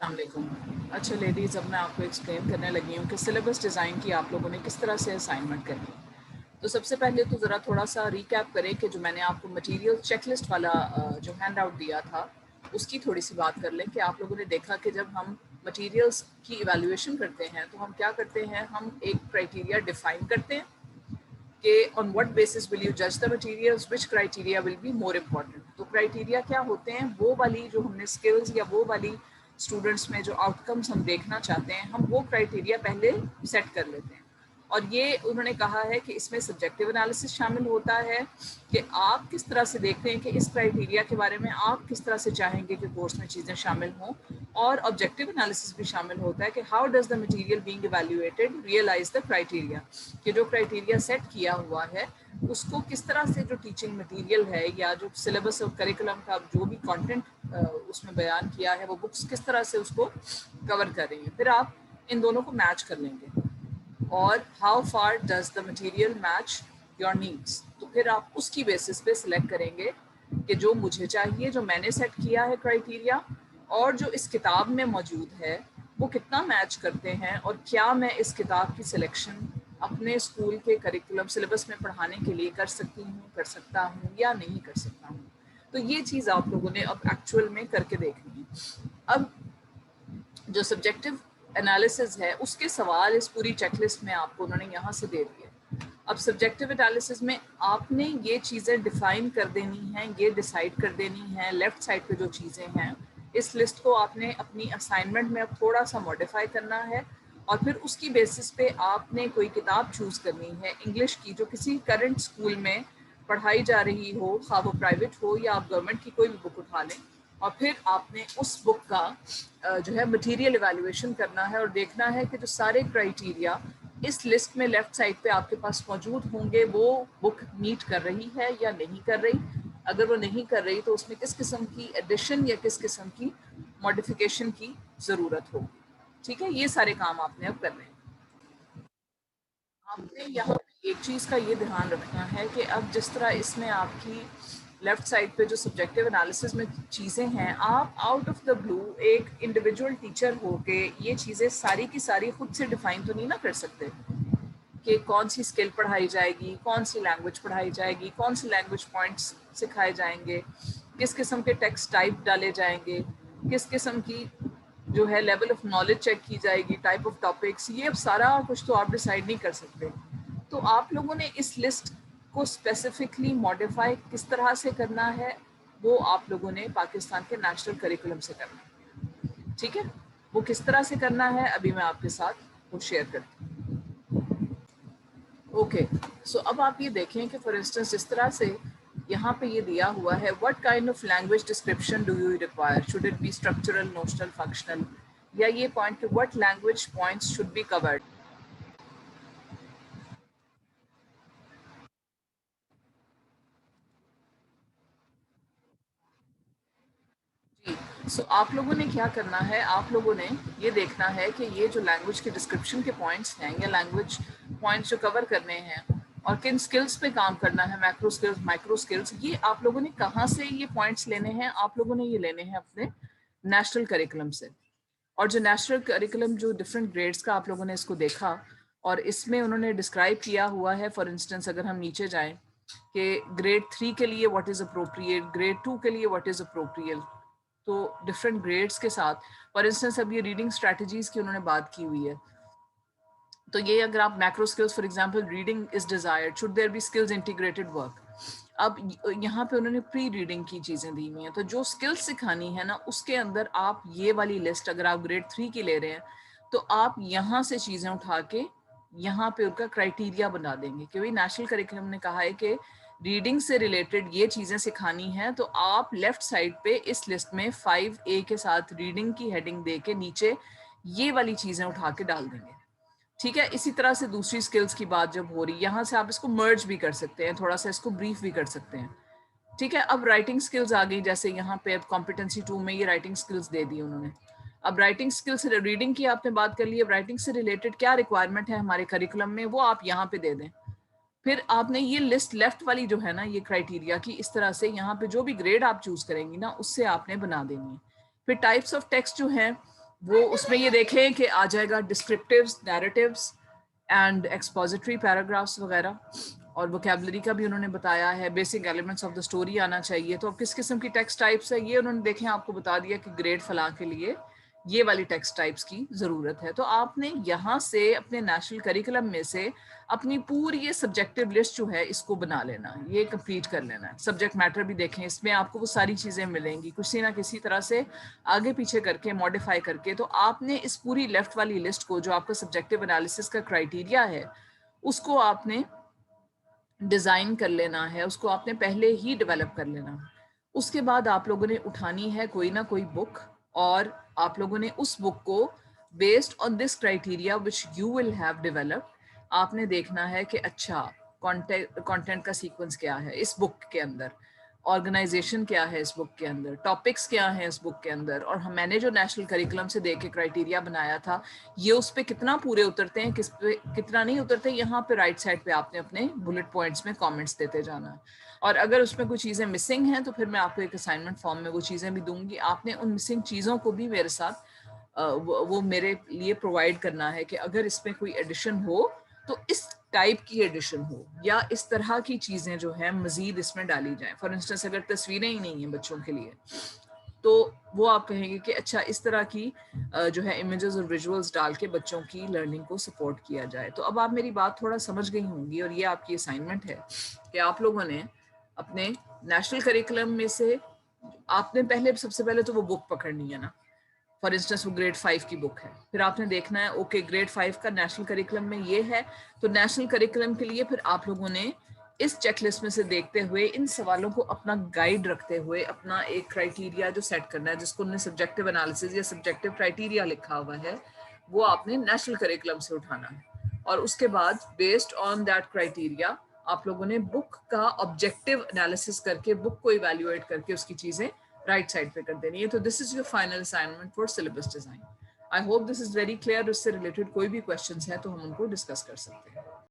السلام علیکم. اچھا لیڈیز، اب میں آپ کو ایکسپلین کرنے لگی ہوں کہ سلیبس ڈیزائن کی آپ لوگوں نے کس طرح سے اسائنمنٹ کرنی ہے. تو سب سے پہلے تو ذرا تھوڑا سا ریکیپ کریں کہ جو میں نے آپ کو مٹیریل چیک لسٹ والا جو ہینڈ آؤٹ دیا تھا اس کی تھوڑی سی بات کر لیں کہ آپ لوگوں نے دیکھا کہ جب ہم مٹیریلس کی ایویلویشن کرتے ہیں تو ہم کیا کرتے ہیں، ہم ایک کرائٹیریا ڈیفائن کرتے ہیں کہ on what basis will you جج the materials, which criteria will be more important. تو کرائٹیریا کیا ہوتے ہیں؟ وہ والی جو ہم نے اسکلز یا وہ والی اسٹوڈنٹس میں جو آؤٹ کمس ہم دیکھنا چاہتے ہیں، ہم وہ کرائٹیریا پہلے سیٹ کر لیتے ہیں. اور یہ انہوں نے کہا ہے کہ اس میں سبجیکٹیو انالیسس شامل ہوتا ہے کہ آپ کس طرح سے دیکھتے ہیں کہ اس کرائٹیریا کے بارے میں آپ کس طرح سے چاہیں گے کہ کورس میں چیزیں شامل ہوں. اور آبجیکٹیو انالیسس بھی شامل ہوتا ہے کہ how does the material being evaluated realize the criteria, کہ جو کرائٹیریا سیٹ کیا ہوا ہے اس کو کس طرح سے جو ٹیچنگ مٹیریل ہے یا جو سلیبس اور کریکولم کا جو بھی کانٹینٹ اس میں بیان کیا ہے وہ بکس کس طرح سے اس کو کور کر رہی ہیں. پھر آپ ان دونوں کو میچ کر لیں گے اور how far does the material match your needs. تو پھر آپ اس کی بیسس پہ سلیکٹ کریں گے کہ جو مجھے چاہیے، جو میں نے سیٹ کیا ہے کرائٹیریا، اور جو اس کتاب میں موجود ہے وہ کتنا میچ کرتے ہیں، اور کیا میں اس کتاب کی سلیکشن اپنے اسکول کے کریکولم سلیبس میں پڑھانے کے لیے کر سکتی ہوں، کر سکتا ہوں یا نہیں کر سکتا ہوں. تو یہ چیز آپ لوگوں نے اب ایکچوئل میں کر کے دیکھنی ہے. اب جو سبجیکٹو انالیسز ہے اس کے سوال اس پوری چیک لسٹ میں آپ کو انہوں نے یہاں سے دے دیے. اب سبجیکٹو انالیسز میں آپ نے یہ چیزیں ڈیفائن کر دینی ہیں، یہ ڈیسائیڈ کر دینی ہیں. لیفٹ سائڈ پہ جو چیزیں ہیں اس لسٹ کو آپ نے اپنی اسائنمنٹ میں اب تھوڑا سا ماڈیفائی کرنا ہے، اور پھر اس کی بیسس پہ آپ نے کوئی کتاب چوز کرنی ہے انگلش کی جو کسی کرنٹ اسکول میں پڑھائی جا رہی ہو، خواہ وہ پرائیویٹ ہو یا آپ گورنمنٹ کی کوئی بھی بک اٹھا لیں. اور پھر آپ نے اس بک کا جو ہے مٹیریل ایویلویشن کرنا ہے اور دیکھنا ہے کہ جو سارے کرائٹیریا اس لسٹ میں لیفٹ سائڈ پہ آپ کے پاس موجود ہوں گے وہ بک میٹ کر رہی ہے یا نہیں کر رہی. اگر وہ نہیں کر رہی تو اس میں کس قسم کی ایڈیشن یا کس قسم کی ماڈیفیکیشن کی ضرورت ہوگی. ٹھیک ہے، یہ سارے کام آپ نے اب کرنے ہیں. آپ نے یہاں ایک چیز کا یہ دھیان رکھنا ہے کہ اب جس طرح اس میں آپ کی لیفٹ سائڈ پہ جو سبجیکٹیو انالیسس میں چیزیں ہیں، آپ آؤٹ آف دا بلو ایک انڈیویجول ٹیچر ہو کے یہ چیزیں ساری کی ساری خود سے ڈیفائن تو نہیں نہ کر سکتے کہ کون سی اسکل پڑھائی جائے گی، کون سی لینگویج پڑھائی جائے گی، کون سی لینگویج پوائنٹس سکھائے جائیں گے، کس قسم کے ٹیکسٹ ٹائپ ڈالے جائیں گے، کس قسم کی جو ہے لیول آف نالج چیک کی جائے گی، ٹائپ آف ٹاپکس، یہ اب سارا کچھ تو آپ ڈیسائیڈ نہیں کر سکتے. تو آپ لوگوں نے اس لسٹ کو اسپیسیفکلی ماڈیفائی کس طرح سے کرنا ہے وہ آپ لوگوں نے پاکستان کے نیشنل کریکولم سے کرنا ہے. ٹھیک ہے، وہ کس طرح سے کرنا ہے ابھی میں آپ کے ساتھ وہ شیئر کرتی ہوں. اوکے، سو اب آپ یہ دیکھیں کہ فار انسٹنس جس طرح سے یہاں پہ یہ دیا ہوا ہے what kind of language description do you require, should it be structural, notional, functional, یا یہ پوائنٹ کہ what language points should be covered. جی، سو آپ لوگوں نے کیا کرنا ہے، آپ لوگوں نے یہ دیکھنا ہے کہ یہ جو لینگویج کے ڈسکرپشن کے پوائنٹس ہیں یا لینگویج پوائنٹس جو کور کرنے ہیں اور کن سکلز پہ کام کرنا ہے، میکرو سکلز، مائکرو سکلز، یہ آپ لوگوں نے کہاں سے یہ پوائنٹس لینے ہیں؟ آپ لوگوں نے یہ لینے ہیں اپنے نیشنل کریکولم سے. اور جو نیشنل کریکولم جو ڈفرینٹ گریڈس کا آپ لوگوں نے اس کو دیکھا اور اس میں انہوں نے ڈسکرائب کیا ہوا ہے. فار انسٹنس اگر ہم نیچے جائیں کہ گریڈ 3 کے لیے واٹ از اپروپریٹ، گریڈ 2 کے لیے واٹ از اپروپریٹ، تو ڈفرینٹ گریڈس کے ساتھ. فار انسٹنس اب یہ ریڈنگ اسٹریٹجیز کی انہوں نے بات کی ہوئی ہے، تو یہ اگر آپ macro skills for example reading is desired, should there be skills integrated work. اب یہاں پہ انہوں نے پری ریڈنگ کی چیزیں دی ہوئی ہیں، تو جو اسکلز سکھانی ہے نا اس کے اندر آپ یہ والی لسٹ اگر آپ گریڈ 3 کی لے رہے ہیں تو آپ یہاں سے چیزیں اٹھا کے یہاں پہ ان کا کرائٹیریا بنا دیں گے. کیونکہ نیشنل کریکولم نے کہا ہے کہ ریڈنگ سے ریلیٹڈ یہ چیزیں سکھانی ہیں، تو آپ لیفٹ سائڈ پہ اس لسٹ میں 5A کے ساتھ ریڈنگ کی ہیڈنگ دے کے نیچے یہ والی چیزیں اٹھا کے ڈال دیں گے. ٹھیک ہے، اسی طرح سے دوسری سکلز کی بات جب ہو رہی، یہاں سے آپ اس کو مرج بھی کر سکتے ہیں، تھوڑا سا اس کو بریف بھی کر سکتے ہیں. ٹھیک ہے، اب رائٹنگ سکلز آ گئی، جیسے یہاں پہ اب کمپیٹنسی 2 میں یہ رائٹنگ سکلز دے دی انہوں نے. اب رائٹنگ سکلز سے ریڈنگ کی آپ نے بات کر لی، اب رائٹنگ سے ریلیٹڈ کیا ریکوائرمنٹ ہے ہمارے کریکولم میں وہ آپ یہاں پہ دے دیں. پھر آپ نے یہ لسٹ لیفٹ والی جو ہے نا یہ کرائٹیریا کی، اس طرح سے یہاں پہ جو بھی گریڈ آپ چوز کریں گی نا اس سے آپ نے بنا دینی ہے. پھر ٹائپس آف ٹیکسٹ جو ہیں وہ اس میں یہ دیکھیں کہ آ جائے گا ڈسکرپٹیوز، نیریٹیوز اینڈ ایکسپوزیٹری پیراگرافس وغیرہ، اور ووکیبلری کا بھی انہوں نے بتایا ہے، basic elements of the story آنا چاہیے. تو اب کس قسم کی ٹیکسٹ ٹائپس ہے یہ انہوں نے دیکھیں آپ کو بتا دیا کہ گریڈ فلاں کے لیے یہ والی ٹیکسٹ ٹائپس کی ضرورت ہے. تو آپ نے یہاں سے اپنے نیشنل کریکولم میں سے اپنی پوری یہ سبجیکٹیو لسٹ جو ہے اس کو بنا لینا، یہ کمپلیٹ کر لینا ہے. سبجیکٹ میٹر بھی دیکھیں، اس میں آپ کو وہ ساری چیزیں ملیں گی کسی نہ کسی طرح سے آگے پیچھے کر کے ماڈیفائی کر کے. تو آپ نے اس پوری لیفٹ والی لسٹ کو جو آپ کا سبجیکٹیو انالیسس کا کرائیٹیریا ہے اس کو آپ نے ڈیزائن کر لینا ہے، اس کو آپ نے پہلے ہی ڈیولپ کر لینا. اس کے بعد آپ لوگوں نے اٹھانی ہے کوئی نہ کوئی بک، اور آپ لوگوں نے اس بک کو based on this criteria which you will have developed آپ نے دیکھنا ہے کہ اچھا کانٹینٹ کا سیکوینس کیا ہے اس بک کے اندر، آرگنائزیشن کیا ہے اس بک کے اندر، ٹاپکس کیا ہیں اس بک کے اندر، اور میں نے جو نیشنل کریکولم سے دیکھ کے کرائیٹیریا بنایا تھا یہ اس پہ کتنا پورے اترتے ہیں، کس پہ کتنا نہیں اترتے. یہاں پہ رائٹ سائڈ پہ آپ نے اپنے بلٹ پوائنٹس میں کامنٹس دیتے جانا ہے. اور اگر اس میں کوئی چیزیں مسنگ ہیں تو پھر میں آپ کو ایک اسائنمنٹ فارم میں وہ چیزیں بھی دوں گی. آپ نے ان مسنگ چیزوں کو بھی میرے ساتھ وہ میرے لیے پرووائڈ کرنا ہے کہ اگر اس میں کوئی ایڈیشن ہو تو اس ٹائپ کی ایڈیشن ہو یا اس طرح کی چیزیں جو ہیں مزید اس میں ڈالی جائیں. فار انسٹنس اگر تصویریں ہی نہیں ہیں بچوں کے لیے تو وہ آپ کہیں گے کہ اچھا اس طرح کی جو ہے امیجز اور ویژولز ڈال کے بچوں کی لرننگ کو سپورٹ کیا جائے. تو اب آپ میری بات تھوڑا سمجھ گئی ہوں گی، اور یہ آپ کی اسائنمنٹ ہے کہ آپ لوگوں نے اپنے نیشنل کریکولم میں سے آپ نے سب سے پہلے تو وہ بک پکڑنی ہے نا. فار انسٹنس وہ گریڈ 5 کی بک ہے، پھر آپ نے دیکھنا ہے اوکے گریڈ 5 کا نیشنل کریکولم میں یہ ہے، تو نیشنل کریکولم کے لیے پھر آپ لوگوں نے اس چیک لسٹ میں سے دیکھتے ہوئے ان سوالوں کو اپنا گائیڈ رکھتے ہوئے اپنا ایک کرائیٹیریا جو سیٹ کرنا ہے جس کو انہوں نے سبجیکٹیو انالیسز یا سبجیکٹیو کرائیٹیریا لکھا ہوا ہے وہ آپ نے نیشنل کریکولم سے اٹھانا ہے. اور اس کے بعد بیسڈ آن دیٹ کرائیٹیریا آپ لوگوں نے بک کا آبجیکٹیو انالیسس کر کے بک کو ایویلویٹ کر کے اس کی چیزیں رائٹ سائڈ پہ کر دینی ہے. تو this is your final assignment for syllabus design. I hope this is very clear. اس سے ریلیٹڈ کوئی بھی کوشچنس ہیں تو ہم ان کو ڈسکس کر سکتے ہیں.